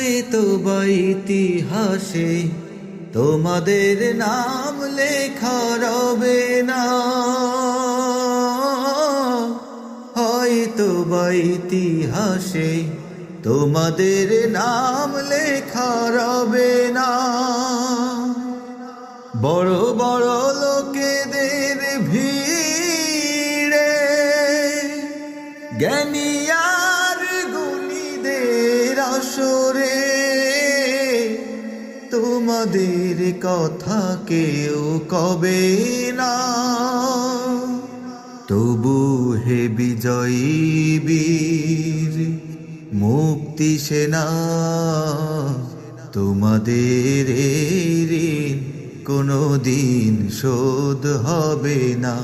হয়তো বা ইতিহাসে তোমাদের নাম লেখা রবে না, হয়তো বা ইতিহাসে তোমাদের নাম লেখা রবে না। বড় বড় লোকেদের ভিড়ে জ্ঞানী আর গুণীদের আসরে তোমাদের কথা কেউ কবে না। তবু হে বিজয়ী বীর মুক্তি সেনা, তোমাদের এই ঋণ কোনদিন শোধ হবে না,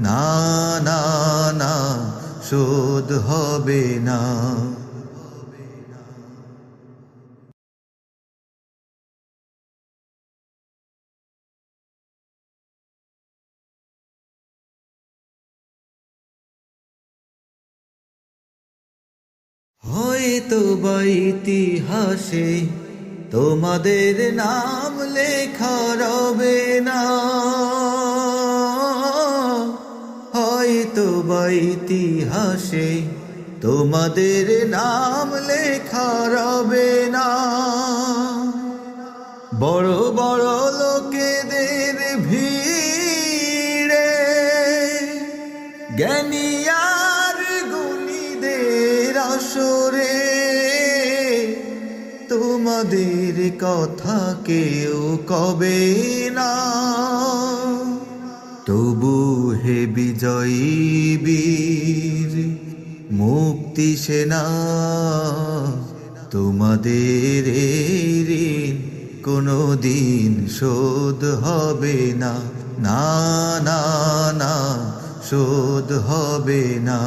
না না না শোধ হবে না। হয়তো বা ইতিহাসে তোমাদের নাম লেখা রবে না, হয়তো বা ইতিহাসে তোমাদের নাম লেখা রবে না। বড় বড় লোকেদের ভিড়ে জ্ঞানী আর গুণীদের আসরে তোমাদের কথা কেউ কবে না। তবু হে বিজয়ী বীর মুক্তি সেনা, তোমাদের এই ঋণ কোনদিন শোধ হবে না, না না না শোধ হবে না।